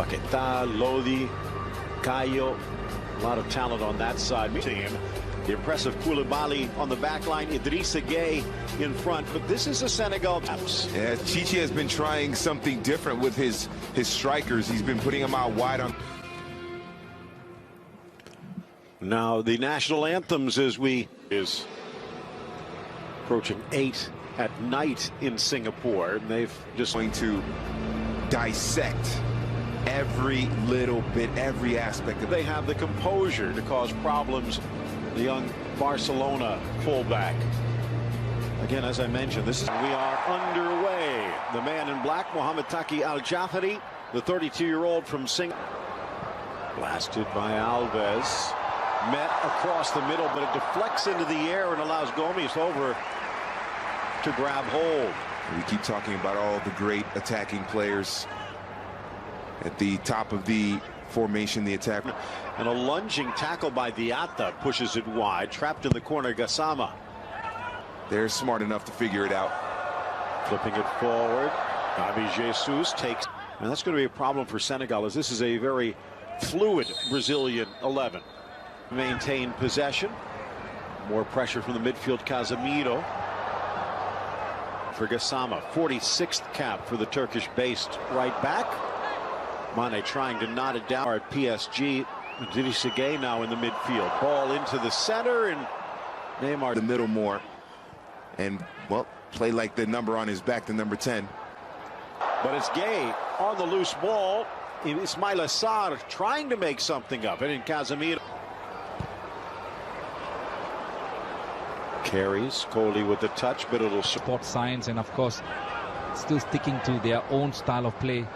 Paquetá, Lodi, Cayo, a lot of talent on that side. Team. The impressive Koulibaly on the back line, Idrissa Gueye in front, but this is a Senegal taps. Yeah, Chichi has been trying something different with his strikers. He's been putting them out wide on. Now the national anthems as we is approaching 8 at night in Singapore, and they've just going to dissect every little bit, every aspect of it. They have the composure to cause problems. The young Barcelona fullback. Again, as I mentioned, we are underway. The man in black, Mohamed Taki Al-Jafari, the 32-year-old from Singapore. Blasted by Alves. Met across the middle, but it deflects into the air and allows Gomes over to grab hold. We keep talking about all the great attacking players at the top of the formation, the attack. And a lunging tackle by Diatta pushes it wide, trapped in the corner, Gassama. They're smart enough to figure it out. Flipping it forward, Gavi Jesus takes, and that's going to be a problem for Senegal, as this is a very fluid Brazilian 11. Maintain possession. More pressure from the midfield, Casemiro. For Gassama, 46th cap for the Turkish-based right back. Mane trying to knot it down at PSG. Idrissa Gueye now in the midfield. Ball into the center, and Neymar the middle more. And, well, play like the number on his back, the number 10. But it's Gueye on the loose ball. Ismaila Sarr trying to make something of it, and Casemiro carries. Kohli with the touch, but it'll support science, and of course still sticking to their own style of play.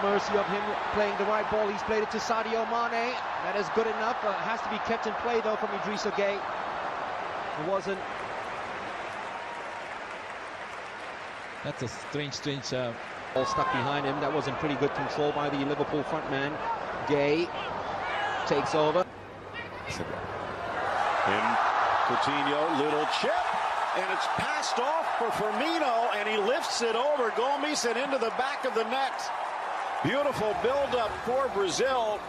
Mercy of him playing the right ball. He's played it to Sadio Mane. That is good enough. Has to be kept in play though from Idrissa Gueye. It wasn't. That's a strange ball stuck behind him. That wasn't pretty good control by the Liverpool front man. Gueye takes over. And Coutinho, little chip, and it's passed off for Firmino, and he lifts it over Gomes and into the back of the net. Beautiful build-up for Brazil,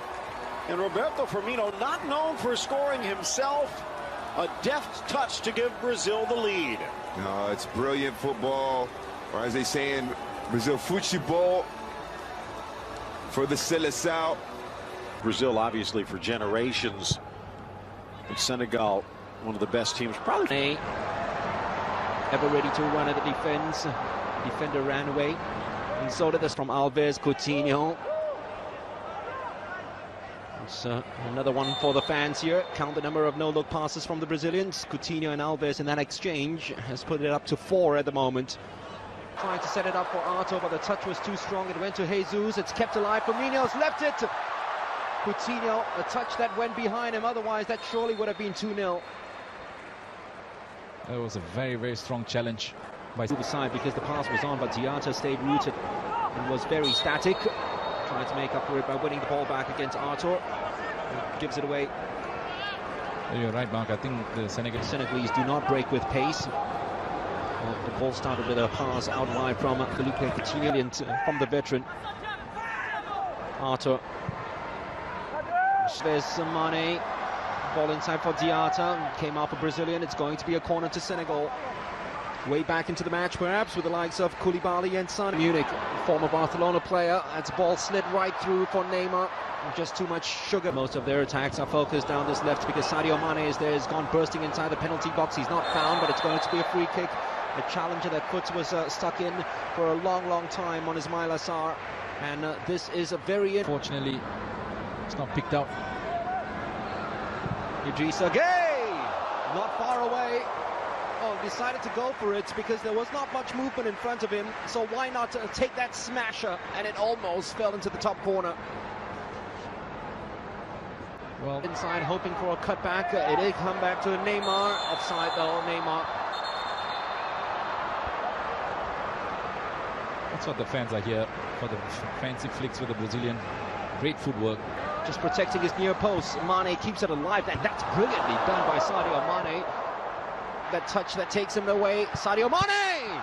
and Roberto Firmino, not known for scoring himself, a deft touch to give Brazil the lead. No, it's brilliant football, or as they say in Brazil, futebol for the Seleção. Brazil, obviously, for generations, but Senegal, one of the best teams, probably. Ever ready to run at the defense. Defender ran away. And so did this from Alves, Coutinho. It's another one for the fans here. Count the number of no-look passes from the Brazilians. Coutinho and Alves in that exchange has put it up to 4 at the moment. Trying to set it up for Arto, but the touch was too strong. It went to Jesus. It's kept alive. Firmino's left it. Coutinho, a touch that went behind him. Otherwise, that surely would have been 2-0. That was a very strong challenge by the side because the pass was on, but Diatta stayed rooted and was very static. Trying to make up for it by winning the ball back against Arthur. Gives it away. You're right, Mark. I think the Senegalese do not break with pace. The ball started with a pass out wide from Felipe Coutinho from the veteran. Arthur. There's some money. Ball inside for Diatta. Came out for Brazilian. It's going to be a corner to Senegal. Way back into the match, perhaps, with the likes of Koulibaly and Son. Munich, former Barcelona player. That's ball slid right through for Neymar. Just too much sugar. Most of their attacks are focused down this left because Sadio Mane is there. He's gone bursting inside the penalty box. He's not found, but it's going to be a free kick. A challenger that foot was stuck in for a long time on Ismaila Sarr. And this is a very... Fortunately, it's not picked up. Idrissa Gueye! Not far away. Oh, decided to go for it because there was not much movement in front of him. So why not take that smasher? And it almost fell into the top corner. Well, inside, hoping for a cutback. It did come back to Neymar. Offside though, Neymar. That's what the fans are here for, the fancy flicks with the Brazilian. Great footwork. Just protecting his near post. Mane keeps it alive. That's brilliantly done by Sadio Mane. That touch that takes him away. Sadio Mane!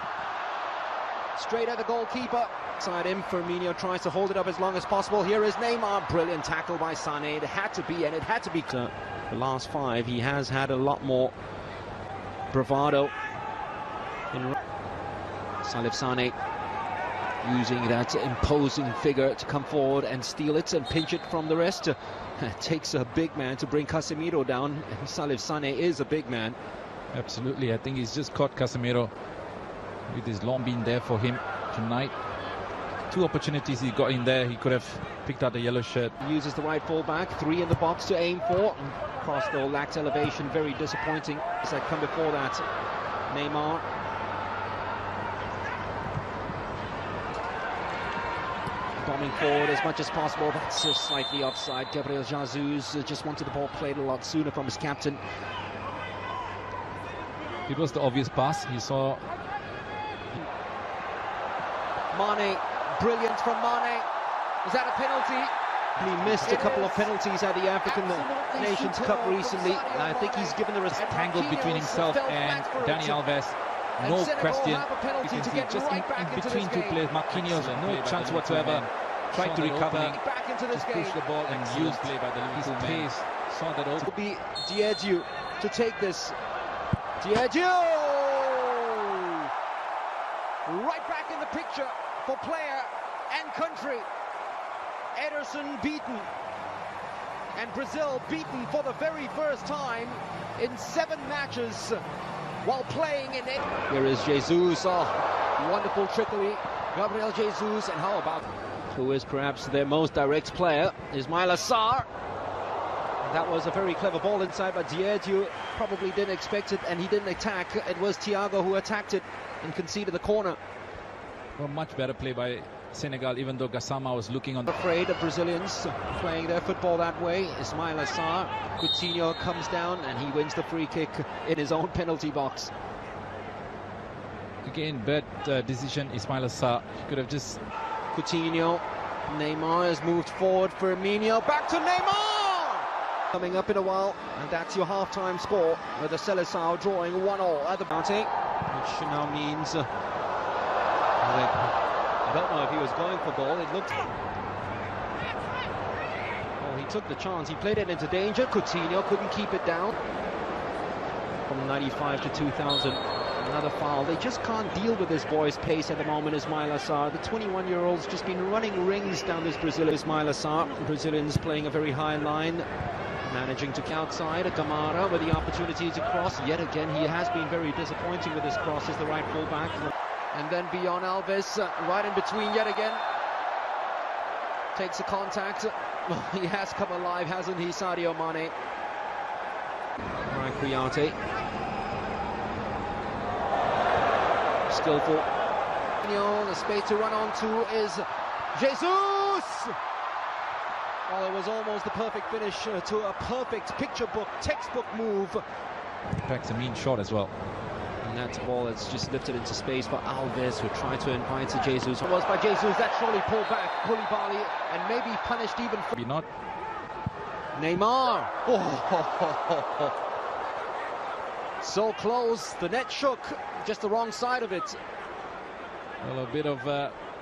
Straight at the goalkeeper. outside him. Firmino tries to hold it up as long as possible. Here is Neymar. Brilliant tackle by Sané. It had to be, and it had to be. The last 5, he has had a lot more bravado. Salif Sané using that imposing figure to come forward and steal it and pinch it from the rest. It takes a big man to bring Casemiro down, and Salif Sané is a big man. Absolutely, I think he's just caught Casemiro with his long being there for him tonight. 2 opportunities he got in there, he could have picked out the yellow shirt. Uses the right full-back, 3 in the box to aim for. Cross though lacked elevation, very disappointing. As that come before that, Neymar. Bombing forward as much as possible. That's just slightly offside. Gabriel Jesus just wanted the ball played a lot sooner from his captain. It was the obvious pass. He saw Mane, brilliant from Mane. Is that a penalty? He missed a couple of penalties at the African Nations Cup recently. I think he's given the risk tangled between himself and Dani Alves. No question. You can see just in between 2 players, Marquinhos, no chance whatsoever. Tried to recover, just push the ball and use his pace. Saw that open. It will be Diedhiou to take this. Diedhiou! Right back in the picture for player and country. Ederson beaten. And Brazil beaten for the very first time in 7 matches. While playing in it. Here is Jesus. Oh, wonderful trickery. Gabriel Jesus. And how about who is perhaps their most direct player, Ismail Assar. That was a very clever ball inside, but Diedhiou probably didn't expect it, and he didn't attack. It was Thiago who attacked it and conceded the corner. Well, much better play by Senegal, even though Gassama was looking on. Afraid of Brazilians playing their football that way. Ismail Assar. Coutinho comes down and he wins the free kick in his own penalty box. Again, bad decision, Ismail Assar. He could have just... Coutinho. Neymar has moved forward. Firmino. Back to Neymar! Coming up in a while, and that's your half-time score, with the Seleção drawing 1-1 at the bounty, which now means... I don't know if he was going for goal. It looked... Oh, he took the chance. He played it into danger. Coutinho couldn't keep it down. From 95 to 2000, another foul. They just can't deal with this boy's pace at the moment, Ismail Assar. The 21-year-old's just been running rings down this Brazilian. Ismail Assar. Brazilians playing a very high line, managing to outside. Camara with the opportunity to cross. Yet again, he has been very disappointing with his cross as the right fullback. And then beyond Alves, right in between yet again. Takes a contact. He has come alive, hasn't he, Sadio Mane? Right, Kouyaté. Skillful. The space to run onto is Jesus! Well, it was almost the perfect finish to a perfect picture book, textbook move. That's a mean shot as well. And that ball that's just lifted into space for Alves, who tried to invite to Jesus. It was by Jesus that surely pulled back Koulibaly and maybe punished even. Maybe not. Neymar. Oh. So close. The net shook. Just the wrong side of it. Well, a bit of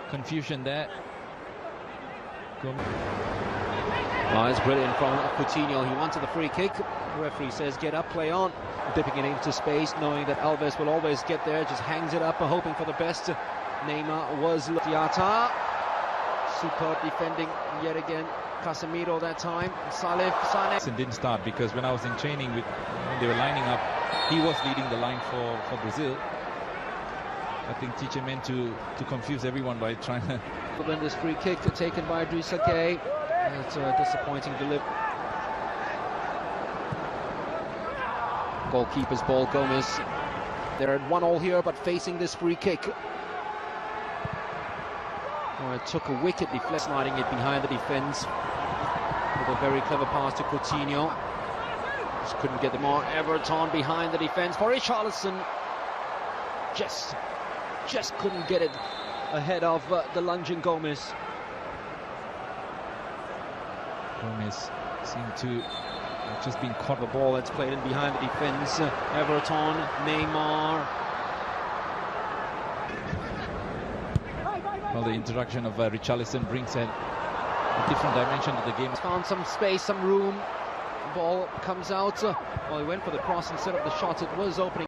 confusion there. Oh, it's brilliant from Coutinho. He wanted the free kick. The referee says, get up, play on. Dipping it into space, knowing that Alves will always get there. Just hangs it up, hoping for the best. Neymar was Diata. Superb defending yet again. Casemiro that time. Salif Sané. Didn't start because when I was in training when they were lining up, he was leading the line for Brazil. I think teacher meant to confuse everyone by trying to win this free kick taken by Idrissa Gueye. It's a disappointing delivery. Goalkeeper's ball, Gomez. They're at 1-1 here, but facing this free kick. Oh, it took a wicked deflection, sliding it behind the defence with a very clever pass to Coutinho. Just couldn't get them on. Everton behind the defence for Richarlison. Just couldn't get it ahead of the lunging Gomez. Gomez seemed to have just been caught. The ball that's played in behind the defence. Everton, Neymar. Well, know, the introduction of Richarlison brings a different dimension to the game. Found some space, some room. Ball comes out. Well, he went for the cross instead of the shot. It was opening.